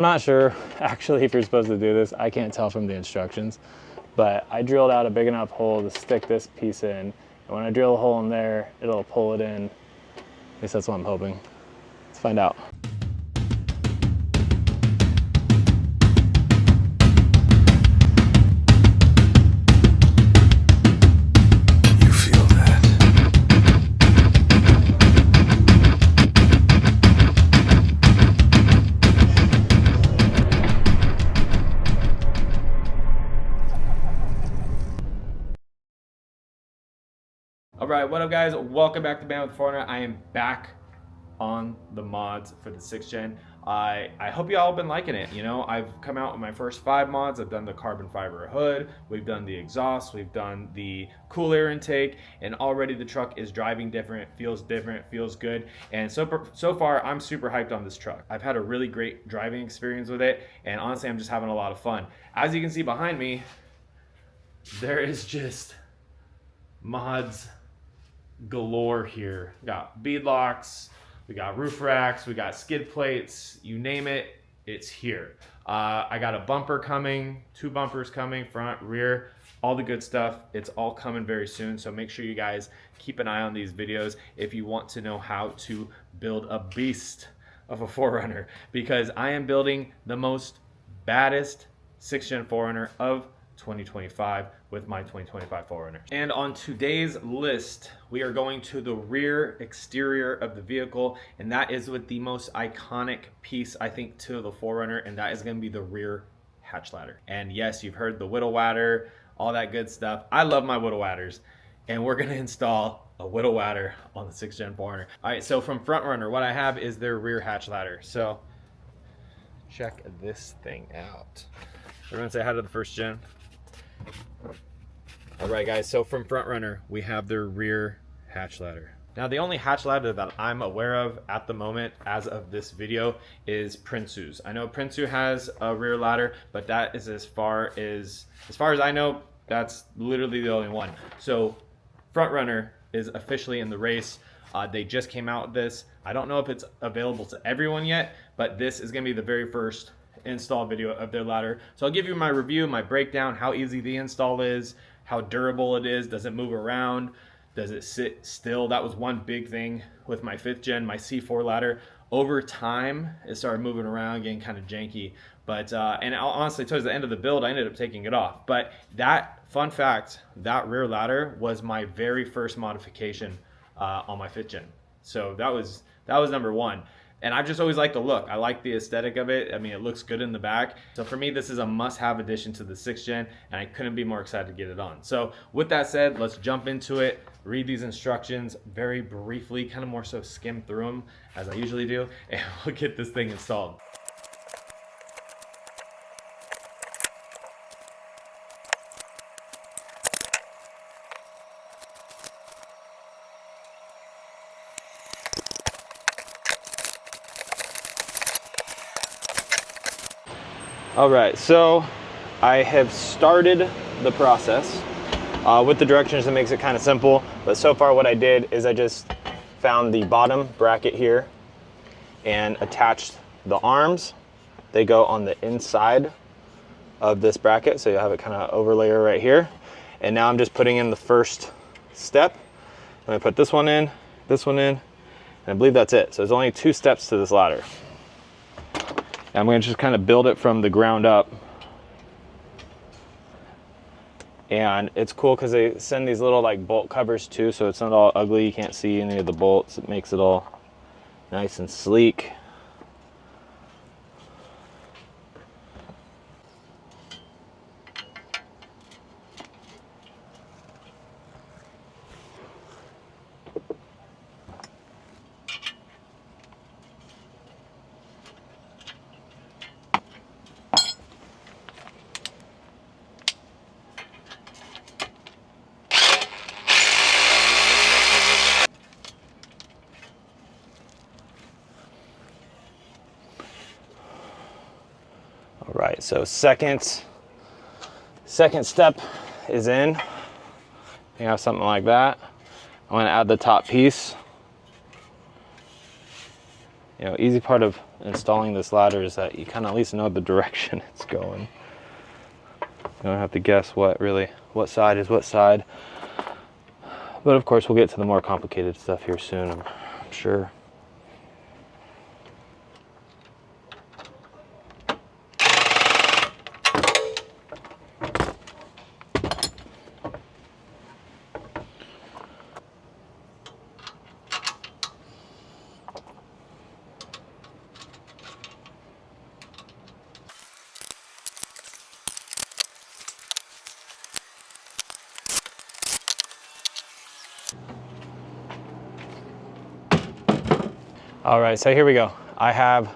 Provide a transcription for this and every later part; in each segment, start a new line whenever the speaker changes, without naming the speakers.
I'm not sure actually if you're supposed to do this. I can't tell from the instructions, but I drilled out a big enough hole to stick this piece in. And when I drill a hole in there, it'll pull it in. At least that's what I'm hoping. Let's find out.
All right, what up guys? Welcome back to Band with 4runner. I am back on the mods for the 6th gen. I hope you all have been liking it. You know, I've come out with my first 5 mods. I've done the carbon fiber hood, we've done the exhaust, we've done the cool air intake, and already the truck is driving different, feels good. And so far, I'm super hyped on this truck. I've had a really great driving experience with it, and honestly, I'm just having a lot of fun. As you can see behind me, there is just mods galore here. We got bead locks, we got roof racks, we got skid plates, you name it, it's here. I got a bumper coming, 2 bumpers coming, front, rear, all the good stuff. It's all coming very soon, so make sure you guys keep an eye on these videos if you want to know how to build a beast of a 4runner, because I am building the most baddest 6th gen 4runner of 2025 with my 2025 4runner. And on today's list, we are going to the rear exterior of the vehicle, and that is with the most iconic piece, I think, to the 4runner, and that is going to be the rear hatch ladder. And yes, you've heard the whittle ladder, all that good stuff. I love my whittle ladders, and we're going to install a whittle ladder on the 6th gen 4runner. All right, so from 4runner, what I have is their rear hatch ladder. So check this thing out. We're going to say hi to the 1st gen. All right guys, so from 4runner, we have their rear hatch ladder. Now the only hatch ladder that I'm aware of at the moment as of this video is Prinsu's. I know Prinsu has a rear ladder, but that is as far as I know, that's literally the only one. So 4runner is officially in the race. They just came out with this. I don't know if it's available to everyone yet, but this is gonna be the very first install video of their ladder. So I'll give you my review, my breakdown, how easy the install is, how durable it is, does it move around, does it sit still? That was one big thing with my 5th gen, my C4 ladder. Over time, it started moving around, getting kind of janky. But, and honestly, towards the end of the build, I ended up taking it off. But that, fun fact, that rear ladder was my very first modification on my 5th gen. So that was number 1. And I've just always liked the look. I like the aesthetic of it. I mean, it looks good in the back. So for me, this is a must-have addition to the 6th gen, and I couldn't be more excited to get it on. So with that said, let's jump into it, read these instructions very briefly, kind of more so skim through them as I usually do, and we'll get this thing installed. All right, so I have started the process. With the directions, it makes it kind of simple, but so far what I did is I just found the bottom bracket here and attached the arms. They go on the inside of this bracket, so you'll have it kind of overlayer right here. And now I'm just putting in the first step. I'm gonna put this one in, and I believe that's it. So there's only 2 steps to this ladder. I'm going to just kind of build it from the ground up. And it's cool because they send these little like bolt covers too, so it's not all ugly. You can't see any of the bolts. It makes it all nice and sleek. All right, so second step is in. You have something like that. I'm gonna add the top piece.
You know, easy part of installing this ladder is that you kind of at least know the direction it's going. You don't have to guess what side is what side. But of course, we'll get to the more complicated stuff here soon, I'm sure. All right, so here we go. I have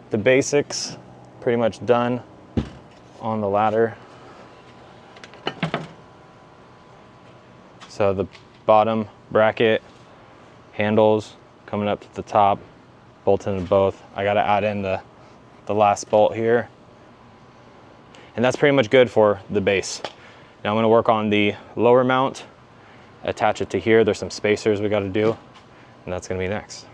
the basics pretty much done on the ladder. So the bottom bracket, handles coming up to the top, bolted in both. I gotta add in the last bolt here. And that's pretty much good for the base. Now I'm gonna work on the lower mount, attach it to here. There's some spacers we gotta do, and that's gonna be next.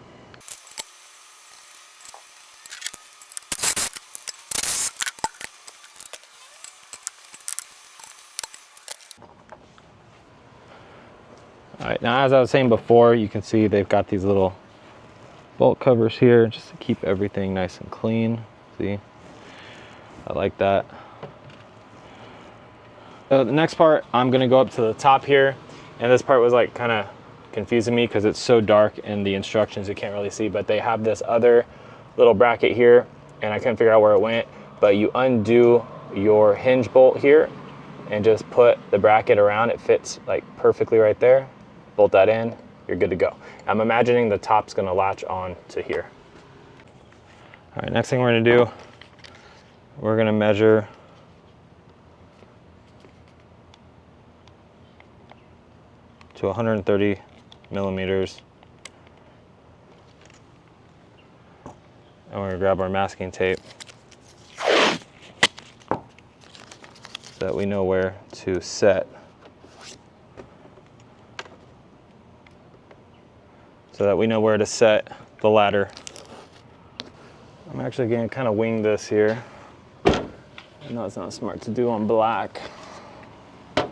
All right, now as I was saying before, you can see they've got these little bolt covers here just to keep everything nice and clean. See, I like that. So the next part, I'm gonna go up to the top here, and this part was like kind of confusing me because it's so dark in the instructions you can't really see, but they have this other little bracket here, and I couldn't figure out where it went, but you undo your hinge bolt here and just put the bracket around. It fits like perfectly right there. Bolt that in, you're good to go. I'm imagining the top's gonna latch on to here. All right, next thing we're gonna do, we're gonna measure to 130 millimeters. And we're gonna grab our masking tape so that we know where to set. So that we know where to set the ladder. I'm actually gonna kind of wing this here. I know it's not smart to do on black. Oh.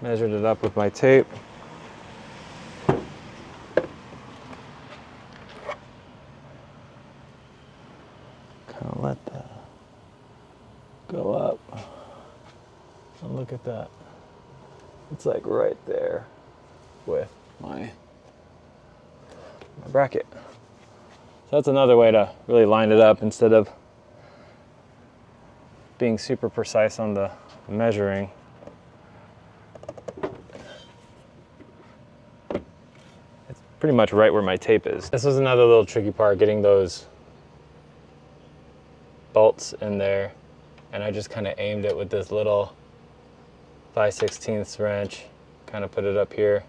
Measured it up with my tape. Kind of let that go up. And look at that. It's like right there with my bracket. So that's another way to really line it up instead of being super precise on the measuring. It's pretty much right where my tape is. This was another little tricky part, getting those bolts in there, and I just kind of aimed it with this little 5/16 wrench, kind of put it up here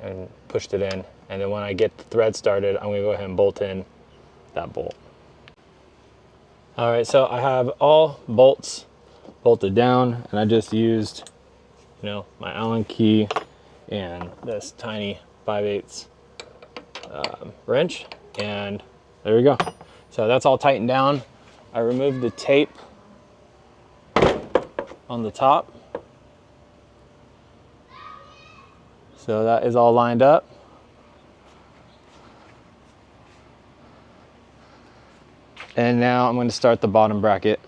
and pushed it in, and then when I get the thread started, I'm gonna go ahead and bolt in that bolt. All right, so I have all bolts bolted down, and I just used, you know, my Allen key and this tiny 5/8 wrench, and there we go. So that's all tightened down. I removed the tape on the top. So that is all lined up. And now I'm going to start the bottom bracket.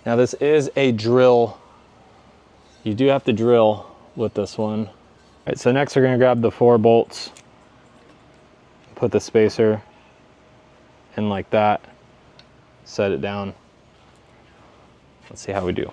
Now this is a drill. You do have to drill with this one. All right, so next we're going to grab the 4 bolts, put the spacer in like that, set it down. Let's see how we do.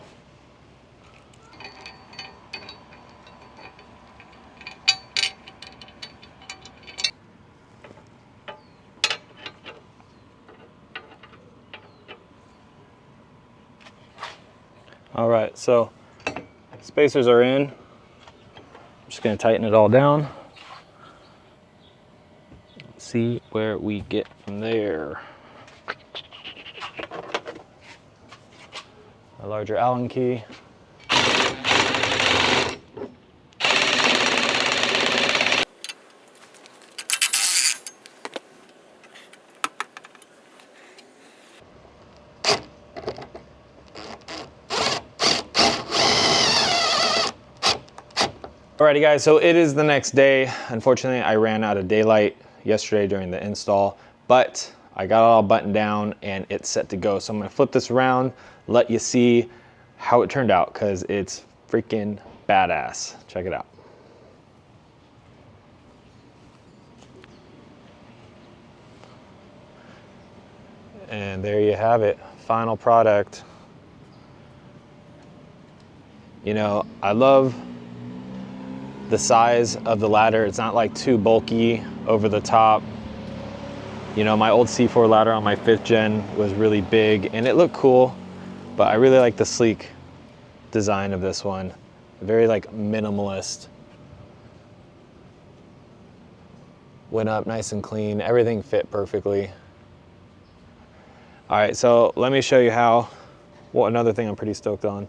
All right, so spacers are in. I'm just just gonna tighten it all down. See where we get from there. A larger Allen key. Alrighty guys, so it is the next day. Unfortunately, I ran out of daylight yesterday during the install, but I got it all buttoned down and it's set to go. So I'm gonna flip this around, let you see how it turned out, because it's freaking badass. Check it out. And there you have it, final product. You know, I love the size of the ladder. It's not like too bulky over the top. You know, my old C4 ladder on my 5th gen was really big and it looked cool, but I really like the sleek design of this one. Very like minimalist. Went up nice and clean. Everything fit perfectly. All right, so let me show you how. Well, another thing I'm pretty stoked on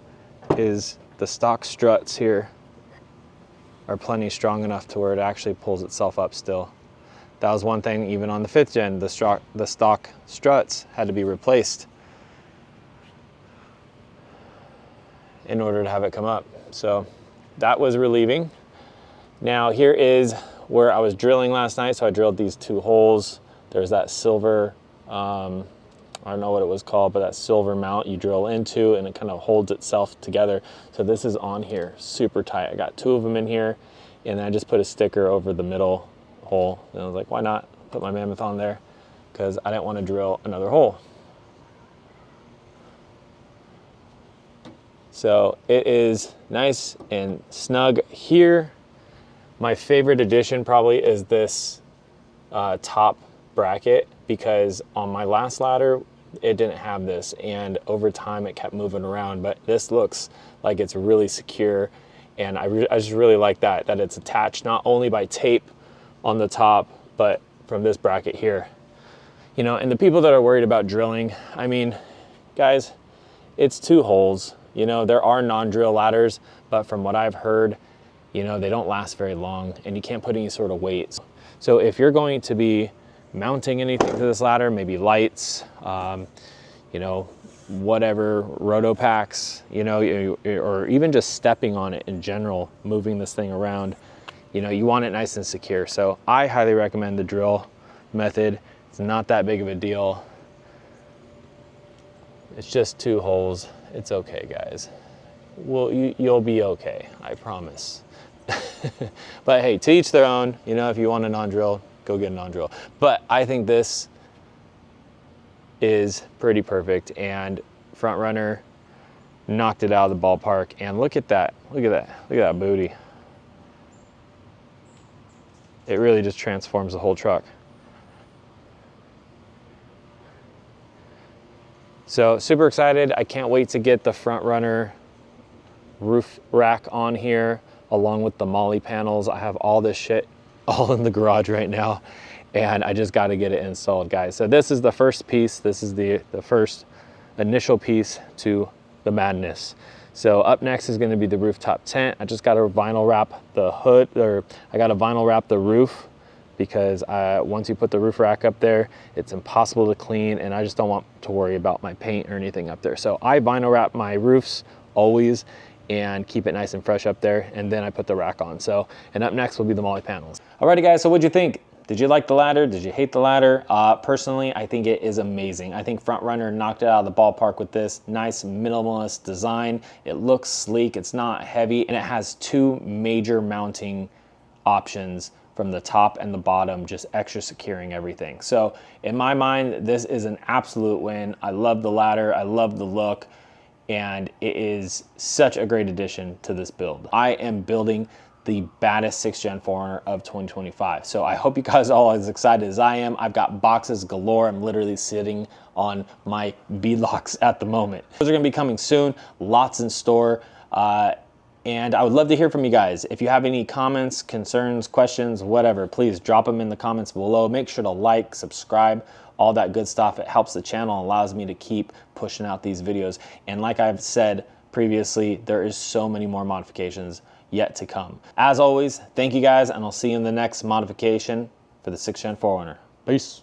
is the stock struts here are plenty strong enough to where it actually pulls itself up still. That was one thing, even on the 5th gen, the stock struts had to be replaced in order to have it come up. So that was relieving. Now here is where I was drilling last night. So I drilled these 2 holes. There's that silver, I don't know what it was called, but that silver mount you drill into and it kind of holds itself together. So this is on here, super tight. I got 2 of them in here and then I just put a sticker over the middle hole. And I was like, why not put my mammoth on there? Because I didn't want to drill another hole. So it is nice and snug here. My favorite addition probably is this top bracket, because on my last ladder, it didn't have this, and over time it kept moving around, but this looks like it's really secure, and I just really like that it's attached not only by tape on the top, but from this bracket here. You know, and the people that are worried about drilling, I mean, guys, it's 2 holes. You know, there are non-drill ladders, but from what I've heard, you know, they don't last very long and you can't put any sort of weight. So if you're going to be mounting anything to this ladder, maybe lights, you know, whatever, roto packs, you know, or even just stepping on it in general, moving this thing around, you know, you want it nice and secure. So I highly recommend the drill method. It's not that big of a deal. It's just 2 holes. It's okay, guys. Well, you'll be okay, I promise. But hey, to each their own. You know, if you want a non-drill, go get a non-drill. But I think this is pretty perfect, and 4runner knocked it out of the ballpark. And look at that, look at that, look at that booty. It really just transforms the whole truck. So super excited. I can't wait to get the 4runner roof rack on here, along with the molly panels. I have all this shit all in the garage right now, and I just got to get it installed, guys. So this is the first piece. This is the first initial piece to the madness. So up next is going to be the rooftop tent. I just got to vinyl wrap the hood, or I got to vinyl wrap the roof, because once you put the roof rack up there, it's impossible to clean, and I just don't want to worry about my paint or anything up there. So I vinyl wrap my roofs always and keep it nice and fresh up there, and then I put the rack on. So, and up next will be the molly panels. Alrighty guys, so what'd you think? Did you like the ladder? Did you hate the ladder? Personally, I think it is amazing. I think 4runner knocked it out of the ballpark with this nice minimalist design. It looks sleek, it's not heavy, and it has 2 major mounting options from the top and the bottom, just extra securing everything. So in my mind, this is an absolute win. I love the ladder, I love the look, and it is such a great addition to this build. I am building the baddest 6th gen 4runner of 2025. So I hope you guys are all as excited as I am. I've got boxes galore. I'm literally sitting on my beadlocks at the moment. Those are gonna be coming soon, lots in store. And I would love to hear from you guys. If you have any comments, concerns, questions, whatever, please drop them in the comments below. Make sure to like, subscribe, all that good stuff. It helps the channel and allows me to keep pushing out these videos. And like I've said previously, there is so many more modifications yet to come. As always, thank you guys, and I'll see you in the next modification for the 6th Gen 4runner. Peace.